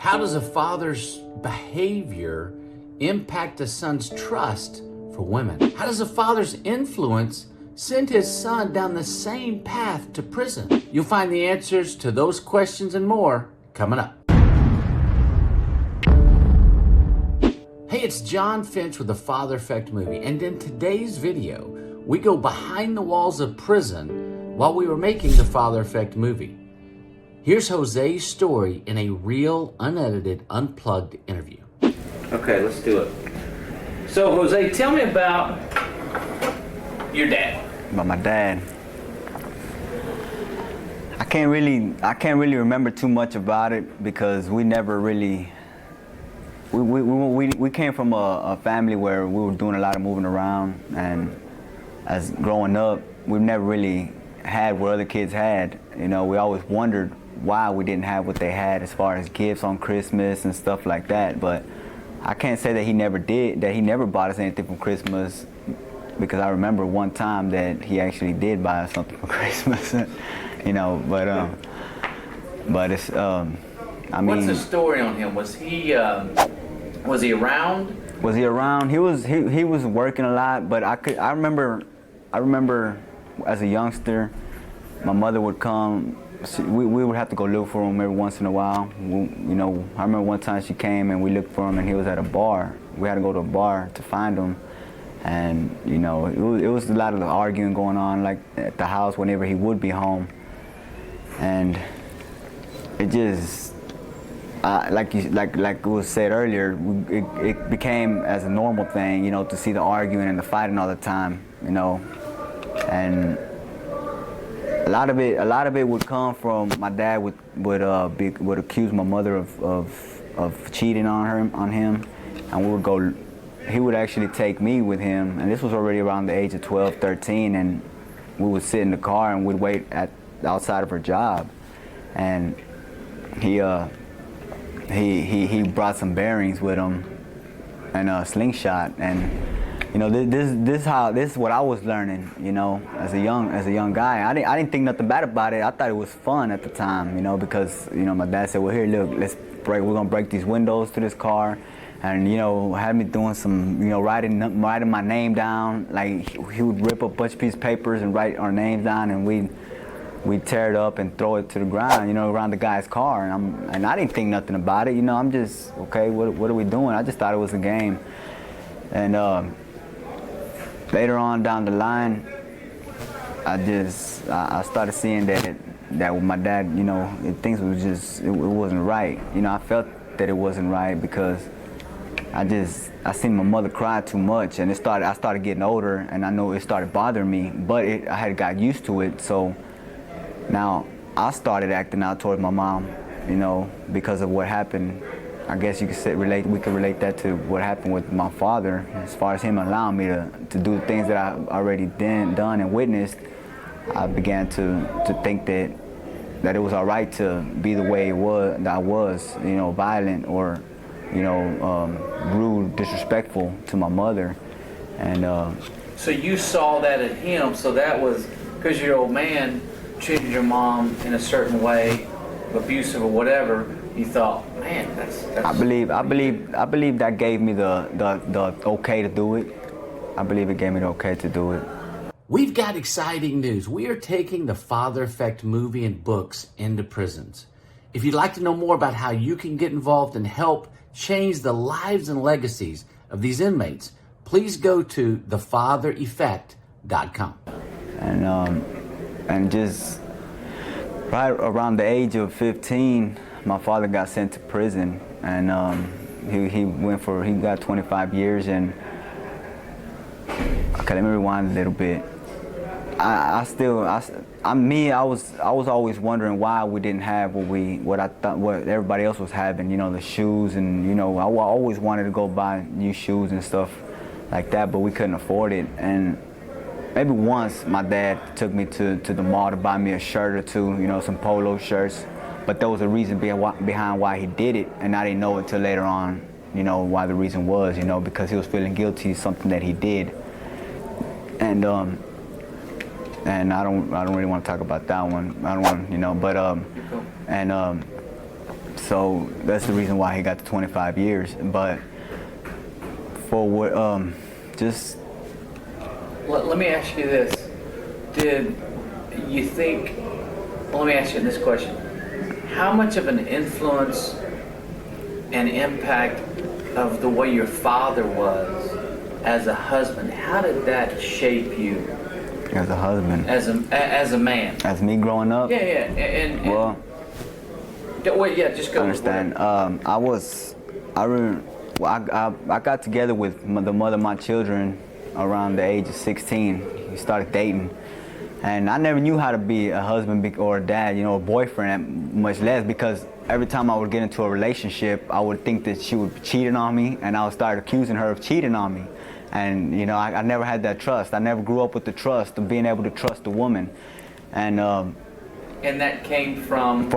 How does a father's behavior impact a son's trust for women? How does a father's influence send his son down the same path to prison? You'll find the answers to those questions and more coming up. Hey, it's John Finch with the Father Effect movie, and in today's video, we go behind the walls of prison while we were making the Father Effect movie. Here's Jose's story in a real, unedited, unplugged interview. Okay, let's do it. So, Jose, tell me about your dad. About my dad. I can't really remember too much about it because we never really. We came from a family where we were doing a lot of moving around, and as growing up, we've never really had what other kids had. You know, we always wondered why we didn't have what they had as far as gifts on Christmas and stuff like that. But I can't say that he never did, that he never bought us anything for Christmas, because I remember one time that he actually did buy us something for Christmas. You know, but it's I mean. What's the story on him? Was he around? Was he around? He was working a lot, but I remember as a youngster, my mother would come. We would have to go look for him every once in a while. You know, I remember one time she came and we looked for him and he was at a bar. We had to go to a bar to find him, and you know, it was a lot of arguing going on, like at the house whenever he would be home, and it just. Like it was said earlier, it became as a normal thing, you know, to see the arguing and the fighting all the time, you know, and a lot of it would come from my dad would accuse my mother of cheating on him, and he would actually take me with him, and this was already around the age of 12, 13, and we would sit in the car and we'd wait outside of her job, and he brought some bearings with him and a slingshot, and you know, this is what I was learning, you know, as a young guy. I didn't think nothing bad about it. I thought it was fun at the time, you know, because you know my dad said, well, here, look, we're gonna break these windows to this car, and you know, had me doing some, you know, writing my name down. Like he would rip up a bunch of pieces of papers and write our names down, and we'd tear it up and throw it to the ground, you know, around the guy's car. And I didn't think nothing about it, you know. I'm just, okay, what are we doing? I just thought it was a game. And later on down the line, I started seeing that with my dad, you know, things was just, it wasn't right. You know, I felt that it wasn't right because I seen my mother cry too much, and I started getting older, and I know it started bothering me, but I had got used to it. So now I started acting out towards my mom, you know, because of what happened. I guess you could say we could relate that to what happened with my father, as far as him allowing me to do things that I already done and witnessed. I began to think that it was all right to be the way that I was, you know, violent or, you know, rude, disrespectful to my mother. And so you saw that in him. So that was because your old man treated your mom in a certain way, abusive or whatever. You thought, man, that's. I believe that gave me the okay to do it. I believe it gave me the okay to do it. We've got exciting news. We are taking the Father Effect movie and books into prisons. If you'd like to know more about how you can get involved and help change the lives and legacies of these inmates, please go to thefathereffect.com. And just right around the age of 15, my father got sent to prison, and he got 25 years. And okay, let me rewind a little bit. I was always wondering why we didn't have what everybody else was having, you know, the shoes, and you know, I always wanted to go buy new shoes and stuff like that, but we couldn't afford it. And maybe once my dad took me to the mall to buy me a shirt or two, you know, some polo shirts, but there was a reason behind why he did it, and I didn't know until later on, you know, why the reason was, you know, because he was feeling guilty of something that he did. And I don't really want to talk about that one. I don't want, you know, but So that's the reason why he got the 25 years. But for what, just... Let me ask you this. Did you think, let me ask you this question. How much of an influence and impact of the way your father was as a husband, how did that shape you? As a husband? As a man? As me growing up? Yeah, and well... Wait, yeah, just go. I understand. I got together with the mother of my children around the age of 16. We started dating. And I never knew how to be a husband or a dad, you know, a boyfriend, much less, because every time I would get into a relationship, I would think that she would be cheating on me, and I would start accusing her of cheating on me. And, you know, I never had that trust. I never grew up with the trust of being able to trust a woman. And that came from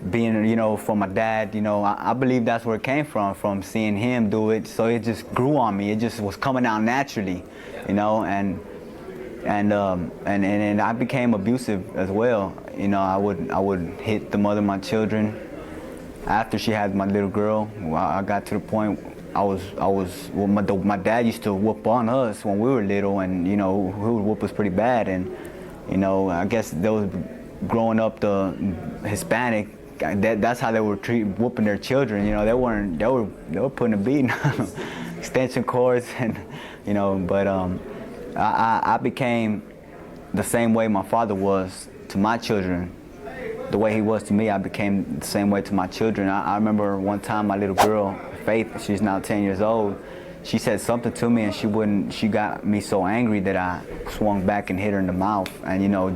being, you know, from my dad. You know, I believe that's where it came from seeing him do it. So it just grew on me. It just was coming out naturally, you know, and I became abusive as well. You know, I would hit the mother of my children. After she had my little girl, I got to the point well, my dad used to whoop on us when we were little, and you know, he would whoop us pretty bad. And you know, I guess those growing up the Hispanic, that's how they were whooping their children. You know, they were putting a beating on them, extension cords, and you know. But I became the same way my father was to my children. The way he was to me, I became the same way to my children. I remember one time my little girl, Faith, she's now 10 years old, she said something to me, and she got me so angry that I swung back and hit her in the mouth. And you know,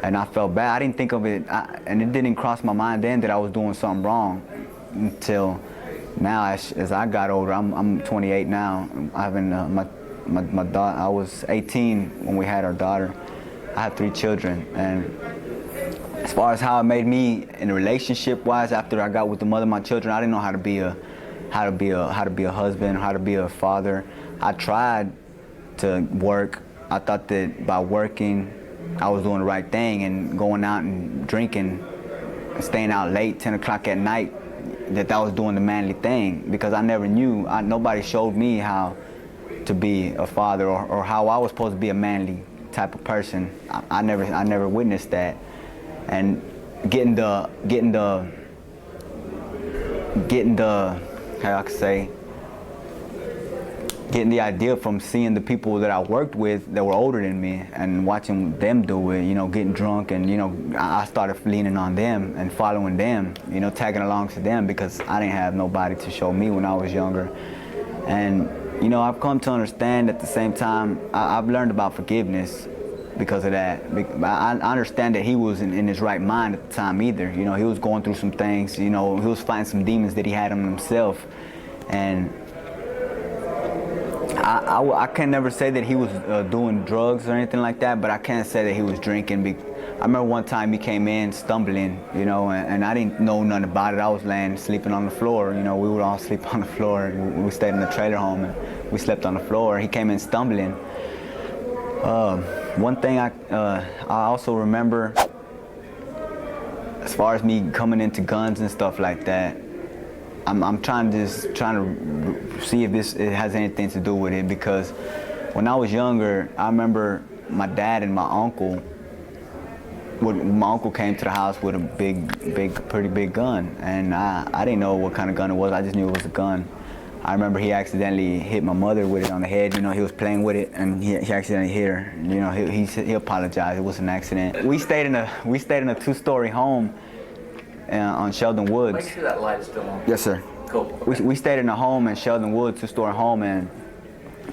and I felt bad. I didn't think of it, and it didn't cross my mind then that I was doing something wrong until now. As I got older, I'm 28 now. Having my daughter, I was 18 when we had our daughter. I have 3 children, and as far as how it made me in a relationship wise, after I got with the mother of my children, I didn't know how to be a husband, how to be a father. I tried to work. I thought that by working, I was doing the right thing, and going out and drinking and staying out late, 10 o'clock at night, that was doing the manly thing, because I never knew, nobody showed me how to be a father, or how I was supposed to be a manly type of person. I never witnessed that. And getting the how I could say, getting the idea from seeing the people that I worked with that were older than me and watching them do it, you know, getting drunk, and you know, I started leaning on them and following them, you know, tagging along to them, because I didn't have nobody to show me when I was younger. And you know, I've come to understand at the same time, I've learned about forgiveness because of that. I understand that he wasn't in his right mind at the time either. You know, he was going through some things. You know, he was fighting some demons that he had in himself. And I can never say that he was doing drugs or anything like that, but I can say that he was drinking. I remember one time he came in stumbling, you know, and I didn't know nothing about it. I was sleeping on the floor. You know, we would all sleep on the floor. We stayed in the trailer home, and we slept on the floor. He came in stumbling. One thing I also remember, as far as me coming into guns and stuff like that, I'm trying to see if it has anything to do with it, because when I was younger, I remember my dad and my uncle. My uncle came to the house with a pretty big gun, and I didn't know what kind of gun it was. I just knew it was a gun. I remember he accidentally hit my mother with it on the head. You know, he was playing with it, and he accidentally hit her. You know, he apologized. It was an accident. We stayed in a 2-story home on Sheldon Woods. Make sure that light's still on. Yes, sir. Cool. We stayed in a home in Sheldon Woods, 2-story home, and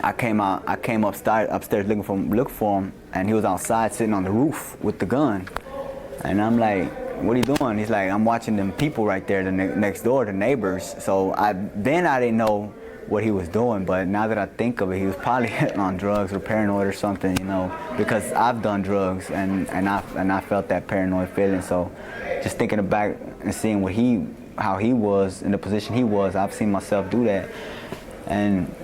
I came upstairs looking for him, and he was outside sitting on the roof with the gun. And I'm like, what are you doing? He's like, I'm watching them people right there, next door, the neighbors. So I didn't know what he was doing, but now that I think of it, he was probably on drugs or paranoid or something, you know, because I've done drugs and I felt that paranoid feeling. So just thinking back and seeing how he was in the position he was, I've seen myself do that. And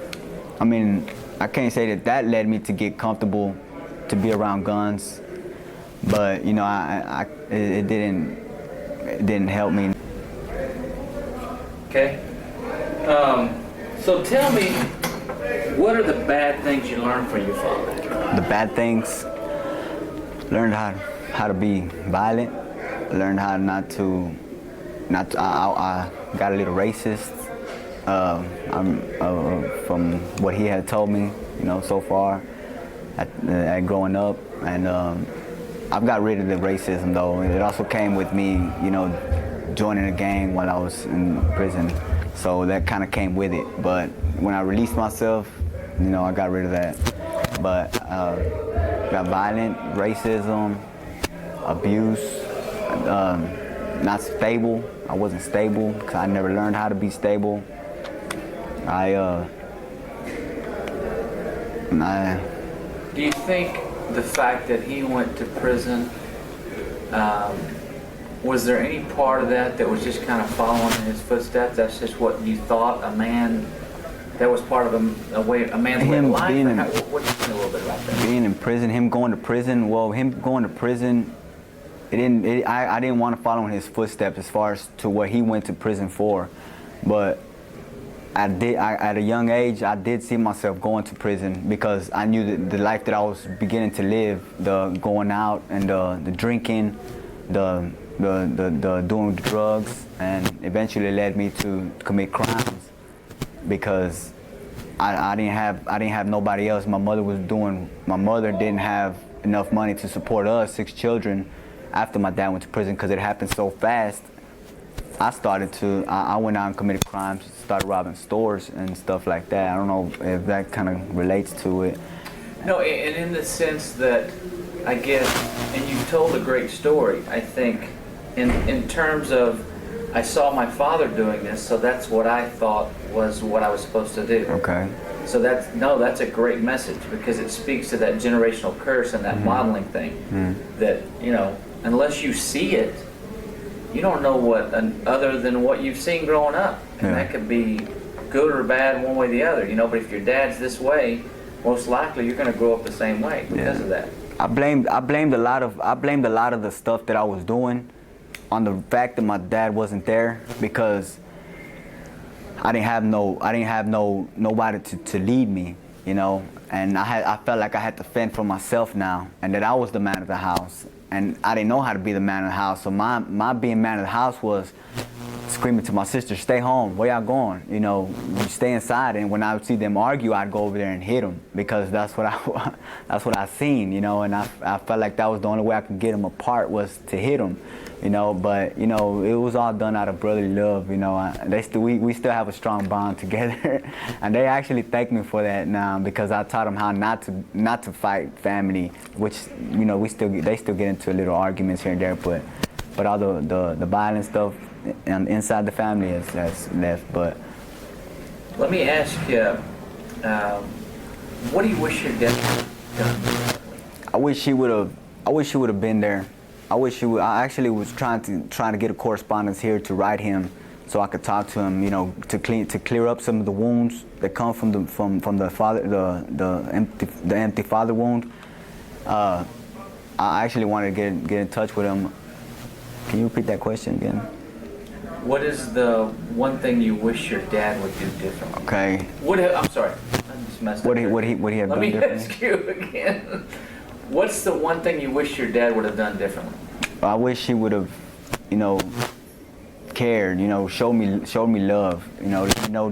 I mean, I can't say that led me to get comfortable to be around guns, but you know, it didn't help me. Okay. So tell me, what are the bad things you learned from your father? The bad things, learned how to be violent, learned how not to I got a little racist from what he had told me, so far at growing up, and I've got rid of the racism though. It also came with me, joining a gang while I was in prison, so that kind of came with it. But when I released myself, I got rid of that. But got violent, racism, abuse, not stable. I wasn't stable because I never learned how to be stable. Do you think the fact that he went to prison, was there any part of that was just kind of following in his footsteps? That's just what you thought a man, that was part of a man's way of life? What do you think a little bit about that? Being in prison, him going to prison, I didn't want to follow in his footsteps as far as to what he went to prison for, but at a young age, I did see myself going to prison because I knew that the life that I was beginning to live, the going out and the drinking, the doing drugs, and eventually led me to commit crimes because I didn't have nobody else. My mother didn't have enough money to support us 6 children after my dad went to prison because it happened so fast. I went out and committed crimes, started robbing stores and stuff like that. I don't know if that kind of relates to it. No, and in the sense that, I guess, and you've told a great story, I think, in terms of, I saw my father doing this, so that's what I thought was what I was supposed to do. Okay. So that's a great message because it speaks to that generational curse and that modeling thing that, unless you see it, you don't know what other than what you've seen growing up, and that could be good or bad one way or the other. But if your dad's this way, most likely you're going to grow up the same way because of that. I blamed a lot of the stuff that I was doing on the fact that my dad wasn't there because I didn't have nobody to lead me, and I felt like I had to fend for myself now, and that I was the man of the house. And I didn't know how to be the man of the house, so my being man of the house was screaming to my sister, "Stay home, where y'all going? You stay inside." And when I would see them argue, I'd go over there and hit them because that's what I seen, And I felt like that was the only way I could get them apart was to hit them, But it was all done out of brotherly love, we still have a strong bond together, and they actually thank me for that now because I taught them how not to fight family, which they still get into little arguments here and there, but all the violent stuff and inside the family has left. But let me ask you, what do you wish your dad had done differently? I wish he would have been there. I actually was trying to get a correspondence here to write him so I could talk to him, to clear up some of the wounds that come from the father, the empty father wound. I actually wanted to get in touch with him. Can you repeat that question again? What is the one thing you wish your dad would do differently? Okay. I'm sorry, I just messed up. Would he have done differently? Let me ask you again. What's the one thing you wish your dad would have done differently? I wish he would have, cared. Showed me love. Let me know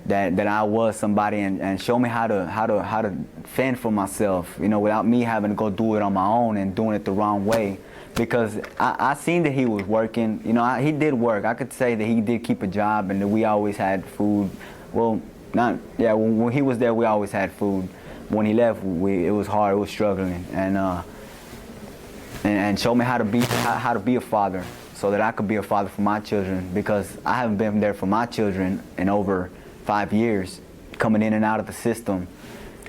that I was somebody, and show me how to fend for myself. Without me having to go do it on my own and doing it the wrong way. Because I seen that he was working. He did work. I could say that he did keep a job, and that we always had food. Well, when he was there, we always had food. When he left, it was hard. It was struggling, and show me how to be a father, so that I could be a father for my children. Because I haven't been there for my children in over 5 years, coming in and out of the system,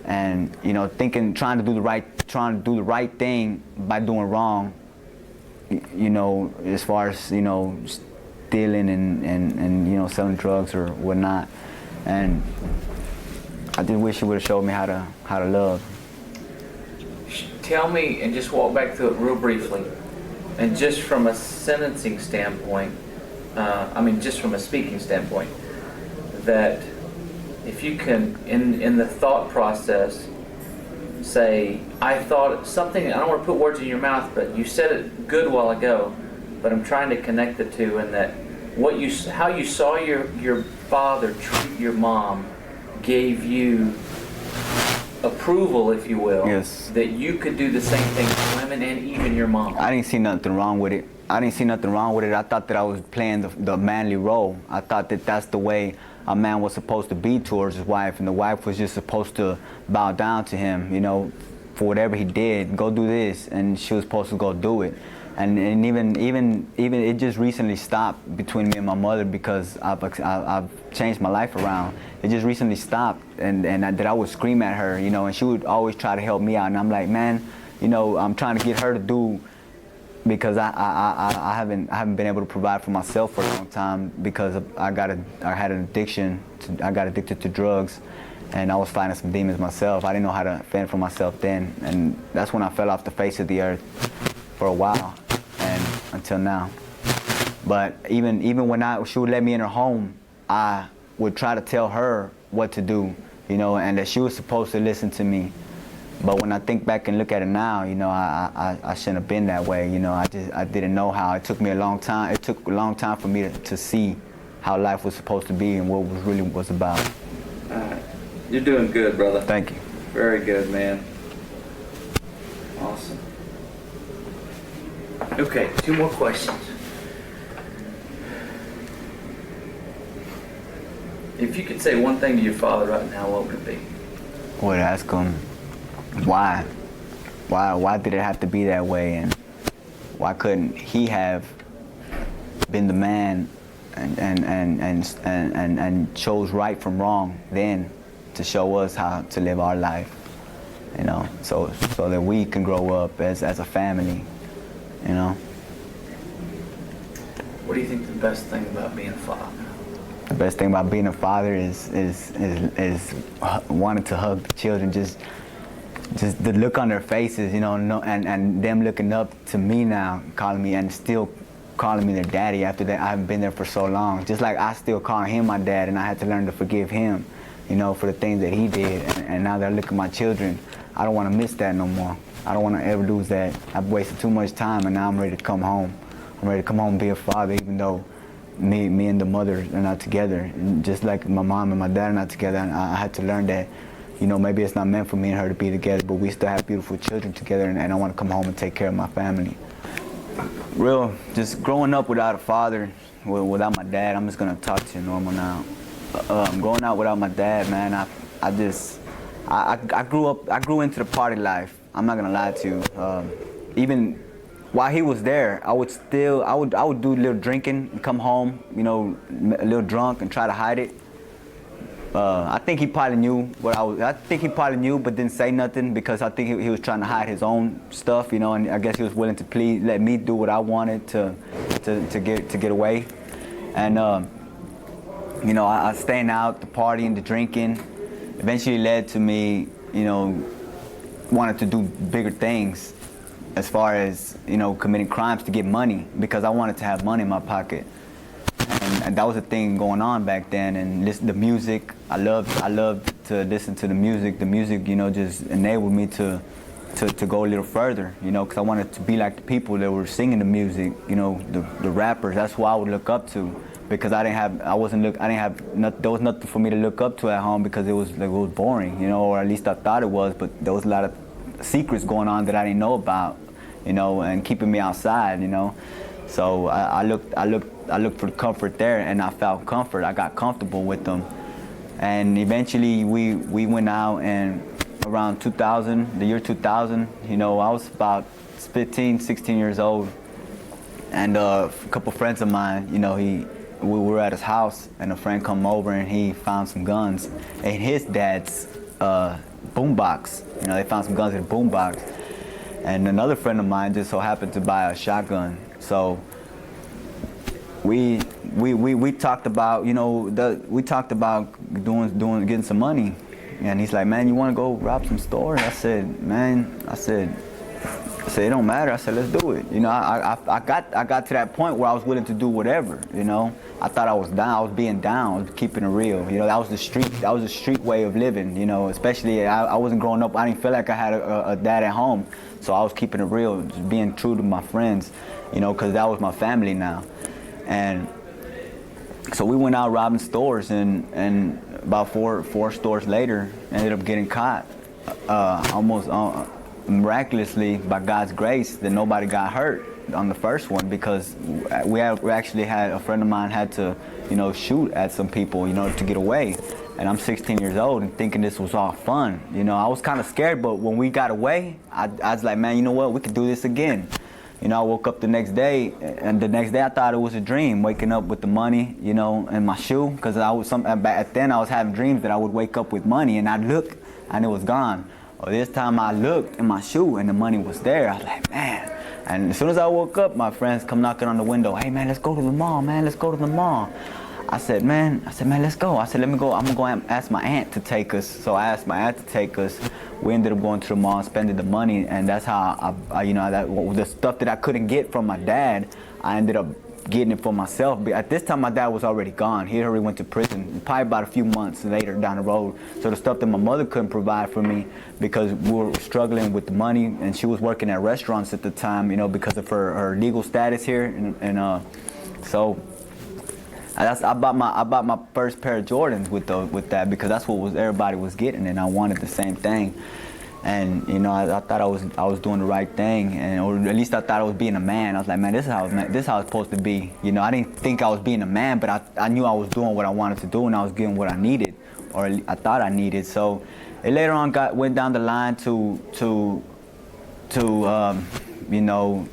and trying to do the right thing by doing wrong. As far as stealing and selling drugs or whatnot, and I did wish he would have showed me how to love. Tell me, and just walk back through it real briefly, and just from a sentencing standpoint, I mean, just from a speaking standpoint, that if you can, in the thought process, say, I thought something, I don't want to put words in your mouth, but you said it good while ago, but I'm trying to connect the two, and that how you saw your father treat your mom gave you approval, if you will, yes, that you could do the same thing to women and even your mom. I didn't see nothing wrong with it. I thought that I was playing the manly role. I thought that that's the way a man was supposed to be towards his wife, and the wife was just supposed to bow down to him, you know, for whatever he did. Go do this, and she was supposed to go do it. And even it just recently stopped between me and my mother because I've changed my life around. It just recently stopped, and that I would scream at her, you know, and she would always try to help me out, and I'm like, man, you know, I'm trying to get her to do, because I haven't been able to provide for myself for a long time because I had an addiction. I got addicted to drugs, and I was fighting some demons myself. I didn't know how to fend for myself then, and that's when I fell off the face of the earth for a while, and until now. But even when she would let me in her home, I would try to tell her what to do, you know, and that she was supposed to listen to me. But when I think back and look at it now, you know, I shouldn't have been that way. You know, I didn't know how. It took me a long time. It took a long time for me to see how life was supposed to be and what was really was about. You're doing good, brother. Thank you. Very good, man. Awesome. Okay, 2 more questions. If you could say one thing to your father right now, what would it be? I would ask him, why did it have to be that way, and why couldn't he have been the man and chose right from wrong then to show us how to live our life, you know, so that we can grow up as a family, you know. What do you think the best thing about being a father? The best thing about being a father is wanting to hug the children, just the look on their faces, you know, and them looking up to me now, calling me, and still calling me their daddy after that I haven't been there for so long. Just like I still call him my dad, and I had to learn to forgive him, you know, for the things that he did. And now that I look at my children, I don't want to miss that no more. I don't want to ever lose that. I've wasted too much time, and now I'm ready to come home. I'm ready to come home and be a father, even though me and the mother are not together. And just like my mom and my dad are not together, and I had to learn that, you know, maybe it's not meant for me and her to be together, but we still have beautiful children together, and I want to come home and take care of my family. Just growing up without a father, without my dad, I'm just going to talk to you normal now. Growing up without my dad, man, I grew into the party life. I'm not going to lie to you. Even while he was there, I would do a little drinking and come home, you know, a little drunk and try to hide it. I think he probably knew what I was. I think he probably knew, but didn't say nothing because I think he was trying to hide his own stuff, you know. And I guess he was willing to let me do what I wanted to get away. And you know, I staying out, the partying, the drinking, eventually led to me, you know, wanted to do bigger things, as far as, you know, committing crimes to get money, because I wanted to have money in my pocket. And that was a thing going on back then. And listen to music. I loved to listen to the music. The music, you know, just enabled me to go a little further, you know, because I wanted to be like the people that were singing the music, you know, the rappers. That's who I would look up to, because there was nothing for me to look up to at home, because it was boring, you know, or at least I thought it was. But there was a lot of secrets going on that I didn't know about, you know, and keeping me outside, you know. So I looked for comfort there, and I found comfort. I got comfortable with them, and eventually we went out, and around 2000, the year 2000, you know, I was about 15, 16 years old, and a couple friends of mine, you know, we were at his house, and a friend come over, and he found some guns in his dad's boombox. You know, they found some guns in a boombox, and another friend of mine just so happened to buy a shotgun. So we talked about, you know, getting some money, and he's like, man, you want to go rob some stores? I said, I said, it don't matter. I said, let's do it. You know, I got to that point where I was willing to do whatever. You know, I thought I was down. I was being down. I was keeping it real. You know, that was the street. That was the street way of living. You know, especially I wasn't growing up. I didn't feel like I had a dad at home, so I was keeping it real, just being true to my friends. You know, because that was my family now, and so we went out robbing stores, and about four stores later, ended up getting caught. Almost miraculously, by God's grace, that nobody got hurt on the first one, because we actually had a friend of mine had to, you know, shoot at some people, you know, to get away. And I'm 16 years old and thinking this was all fun. You know, I was kind of scared, but when we got away, I was like, man, you know what? We could do this again. You know, I woke up the next day, and the next day I thought it was a dream, waking up with the money, you know, in my shoe, because back then I was having dreams that I would wake up with money, and I'd look, and it was gone. Well, this time I looked in my shoe, and the money was there. I was like, man. And as soon as I woke up, my friends come knocking on the window. Hey, man, let's go to the mall, man. Let's go to the mall. I said, man, let's go. I said, let me go. I'm going to ask my aunt to take us. So I asked my aunt to take us. We ended up going to the mall and spending the money. And that's how I you know, the stuff that I couldn't get from my dad, I ended up getting it for myself. But at this time, my dad was already gone. He already went to prison, probably about a few months later down the road. So the stuff that my mother couldn't provide for me, because we were struggling with the money, and she was working at restaurants at the time, you know, because of her legal status here. And so I bought my first pair of Jordans with that, because that's what everybody was getting, and I wanted the same thing. And you know, I thought I was doing the right thing, or at least I thought I was being a man. I was like, man, this is how it's supposed to be. You know, I didn't think I was being a man, but I knew I was doing what I wanted to do, and I was getting what I needed, or I thought I needed. So it later on went down the line to you know,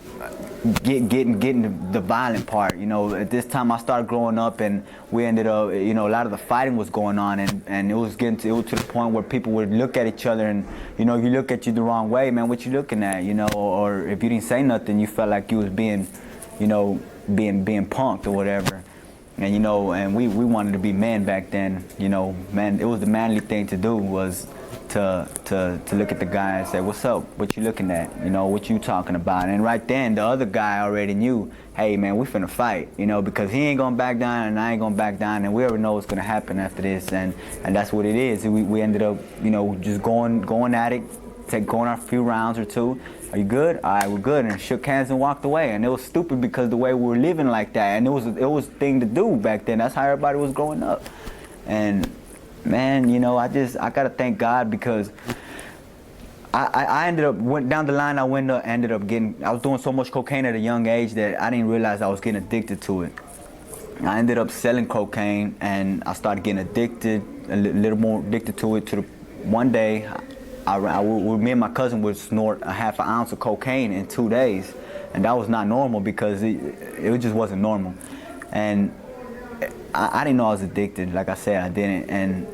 getting the violent part. You know, at this time I started growing up, and we ended up, you know, a lot of the fighting was going on, and it was to the point where people would look at each other, and you know, you look at you the wrong way, man, what you looking at, you know, or if you didn't say nothing, you felt like you was being, you know, being punked or whatever. And you know, and we wanted to be men back then. You know, man, it was the manly thing to do, was to look at the guy and say, what's up? What you looking at? You know, what you talking about? And right then, the other guy already knew, hey, man, we finna fight, you know, because he ain't gonna back down and I ain't gonna back down, and we already know what's gonna happen after this, and that's what it is. We ended up, you know, just going at it, going a few rounds or two. Are you good? All right, we're good. And shook hands and walked away. And it was stupid, because the way we were living like that, and it was a thing to do back then. That's how everybody was growing up. And man, you know, I gotta thank God, because I ended up, went down the line, I was doing so much cocaine at a young age that I didn't realize I was getting addicted to it. I ended up selling cocaine, and I started getting addicted, a little more addicted to it, one day, me and my cousin would snort a half an ounce of cocaine in 2 days. And that was not normal, because it just wasn't normal. And I didn't know I was addicted. Like I said, I didn't. And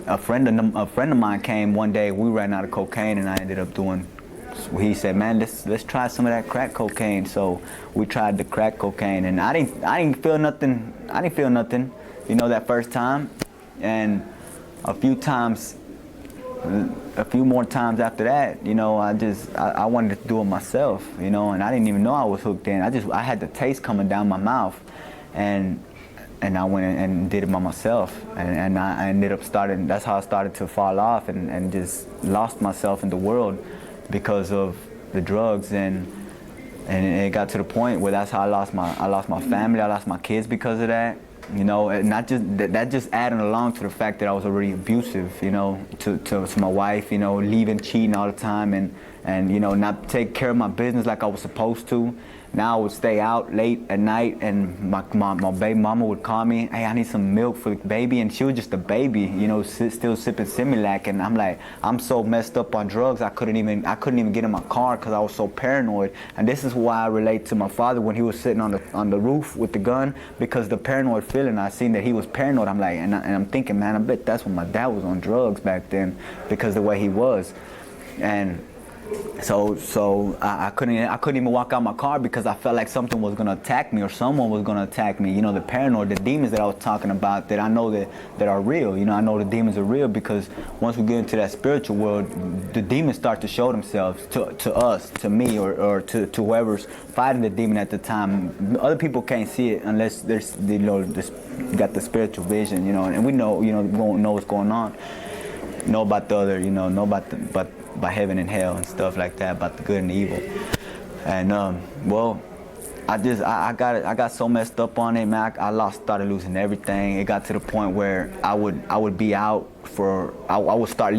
a friend of mine came one day. We ran out of cocaine, and I ended up doing. He said, "Man, let's try some of that crack cocaine." So we tried the crack cocaine, and I didn't feel nothing. I didn't feel nothing, you know, that first time. And a few more times after that, you know, I wanted to do it myself, you know, and I didn't even know I was hooked in. I had the taste coming down my mouth, and I went and did it by myself, and I ended up that's how I started to fall off and just lost myself in the world because of the drugs, and it got to the point where that's how I lost my family, I lost my kids because of that. You know, and not just that just added along to the fact that I was already abusive, you know, to my wife, you know, leaving, cheating all the time, and you know, not take care of my business like I was supposed to. Now I would stay out late at night, and my baby mama would call me, hey, I need some milk for the baby, and she was just a baby, you know, still sipping Similac, and I'm like, I'm so messed up on drugs, I couldn't even get in my car because I was so paranoid. And this is why I relate to my father when he was sitting on the roof with the gun, because the paranoid feeling, I seen that he was paranoid. I'm like, and I'm thinking, man, I bet that's when my dad was on drugs back then, because the way he was. And So I couldn't even walk out my car because I felt like something was gonna attack me or someone was gonna attack me. You know, the paranoid, the demons that I was talking about, that I know that are real. You know, I know the demons are real because once we get into that spiritual world, the demons start to show themselves to us, to me, or to whoever's fighting the demon at the time. Other people can't see it unless there's, you know, got the spiritual vision. You know, and we know, you know, we won't know what's going on. Know about the other, you know about by heaven and hell and stuff like that, about the good and the evil. And well, I got so messed up on it, man. I started losing everything. It got to the point where I would be out I would stop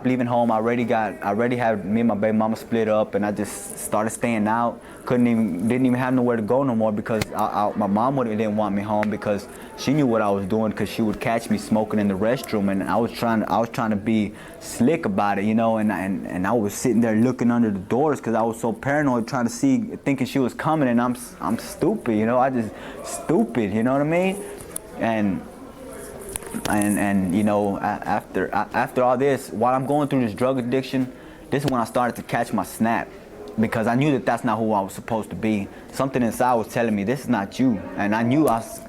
leaving home. I already had me and my baby mama split up, and I just started staying out. Didn't even have nowhere to go no more because my mom didn't want me home because she knew what I was doing, because she would catch me smoking in the restroom, and I was trying to be slick about it, you know, and I was sitting there looking under the doors because I was so paranoid, trying to see, thinking she was coming, and I'm stupid, you know, stupid, you know what I mean? And you know, after all this, while I'm going through this drug addiction, this is when I started to catch my snap, because I knew that that's not who I was supposed to be. Something inside was telling me, this is not you. And I knew,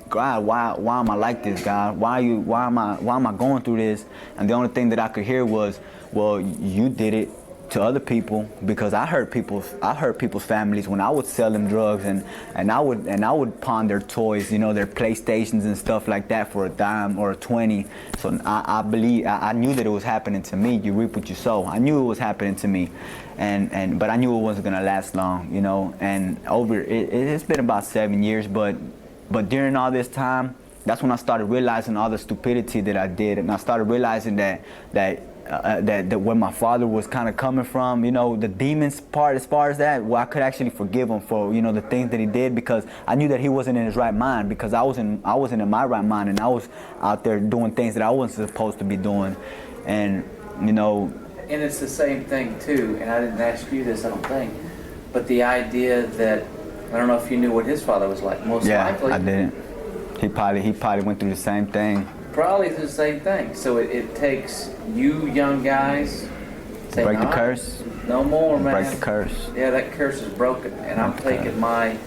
God, why am I like this, God? Why am I going through this? And the only thing that I could hear was, well, you did it to other people, because I hurt people's families when I would sell them drugs, and I would pawn their toys, you know, their PlayStations and stuff like that for a dime or a 20. So I knew that it was happening to me. You reap what you sow. I knew it was happening to me, but I knew it wasn't gonna last long, you know. And it's been about 7 years, but during all this time, that's when I started realizing all the stupidity that I did, and I started realizing that where my father was kind of coming from, you know, the demons part, as far as that, well, I could actually forgive him for, you know, the things that he did, because I knew that he wasn't in his right mind, because I wasn't in my right mind, and I was out there doing things that I wasn't supposed to be doing, and you know. And it's the same thing too, and I didn't ask you this, I don't think, but the idea that, I don't know if you knew what his father was like. Most likely. Yeah, I didn't. He probably went through the same thing. Probably the same thing. So it takes you young guys saying, break the curse. No more, man. Break the curse. Yeah, that curse is broken, and I'm taking my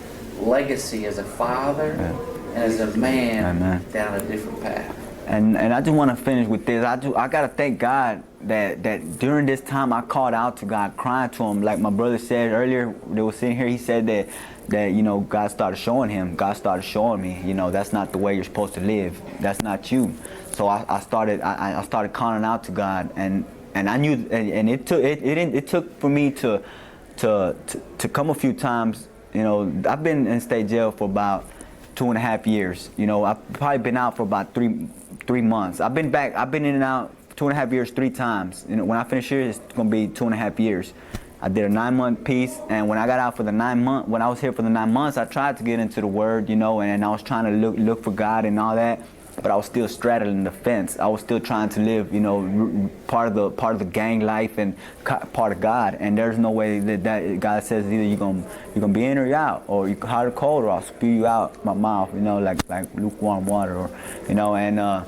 legacy as a father and as a man down a different path. And I just want to finish with this. I gotta thank God that during this time I called out to God, crying to Him, like my brother said earlier. They were sitting here. He said that you know, God started showing me, you know, that's not the way you're supposed to live. That's not you. So I started calling out to God, and I knew, and it took for me to come a few times. You know, I've been in state jail for about 2.5 years. You know, I've probably been out for about three months. I've been in and out 2.5 years 3 times. You know, when I finish here, it's gonna be 2.5 years. I did a 9-month piece, and when I got out for the 9 months, when I was here for the 9 months, I tried to get into the Word, you know, and I was trying to look for God and all that, but I was still straddling the fence. I was still trying to live, you know, part of the gang life and part of God. And there's no way that God says either you're gonna be in or you're out, or you hot or cold, or I'll spew you out my mouth, you know, like lukewarm water, or you know, and.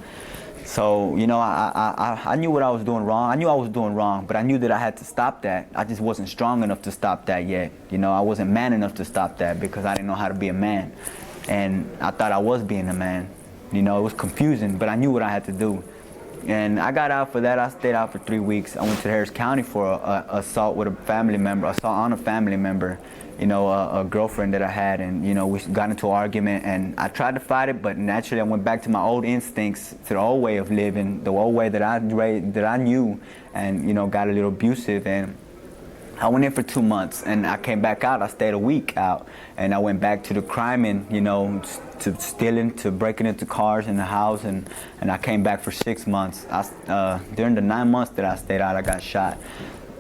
So, you know, I knew what I was doing wrong. I knew I was doing wrong, but I knew that I had to stop that. I just wasn't strong enough to stop that yet. You know, I wasn't man enough to stop that because I didn't know how to be a man. And I thought I was being a man. You know, it was confusing, but I knew what I had to do. And I got out for that. I stayed out for 3 weeks. I went to Harris County for a assault on a family member. You know, a girlfriend that I had, and you know, we got into an argument, and I tried to fight it, but naturally I went back to my old instincts, to the old way of living, the old way that I knew, and you know, got a little abusive. And I went in for 2 months, and I came back out. I stayed a week out, and I went back to the crime, and you know, to stealing, to breaking into cars in the house, and I came back for 6 months. During the 9 months that I stayed out, I got shot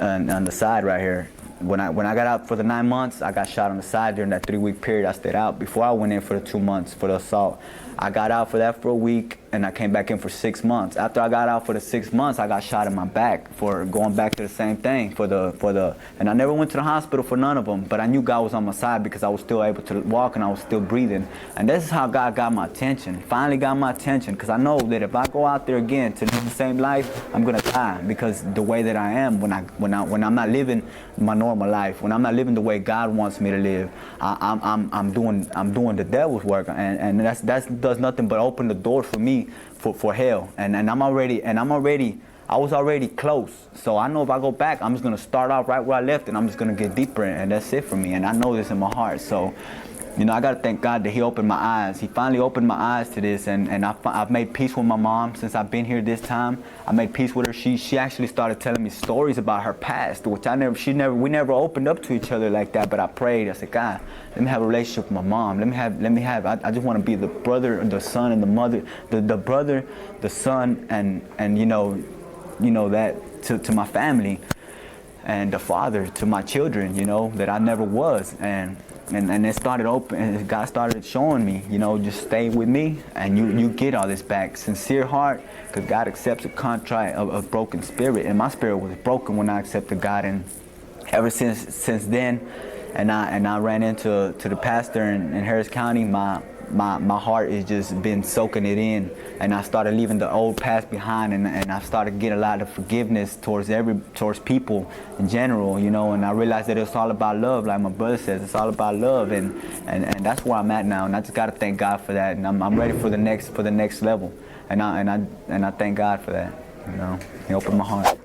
on the side right here. When I got out for the 9 months, I got shot on the side during that 3-week period I stayed out before I went in for the 2 months for the assault. I got out for that for a week, and I came back in for 6 months. After I got out for the 6 months, I got shot in my back for going back to the same thing and I never went to the hospital for none of them, but I knew God was on my side because I was still able to walk and I was still breathing. And this is how God got my attention, finally got my attention, because I know that if I go out there again to live the same life, I'm gonna die, because the way that I am when I'm not living my normal life, when I'm not living the way God wants me to live, I'm doing the devil's work, and that does nothing but open the door for me for hell. And I was already close, so I know if I go back, I'm just gonna start off right where I left, and I'm just gonna get deeper, and that's it for me. And I know this in my heart, so. You know, I gotta thank God that He opened my eyes. He finally opened my eyes to this, and I've made peace with my mom since I've been here this time. I made peace with her. She actually started telling me stories about her past, which we never opened up to each other like that. But I prayed. I said, God, let me have a relationship with my mom. I just want to be the brother, the son, and the mother, the brother, the son, and you know that to my family, and the father to my children. You know that I never was, and it started open, and God started showing me, you know, just stay with me and you get all this back. Sincere heart, because God accepts a contrite, a broken spirit, and my spirit was broken when I accepted God. And ever since then, and I ran into the pastor in Harris County, my heart has just been soaking it in, and I started leaving the old past behind, and I started getting a lot of forgiveness towards people in general, you know. And I realized that it's all about love, like my brother says, it's all about love, and that's where I'm at now, and I just got to thank God for that, and I'm ready for the next level, and I thank God for that, you know. He opened my heart.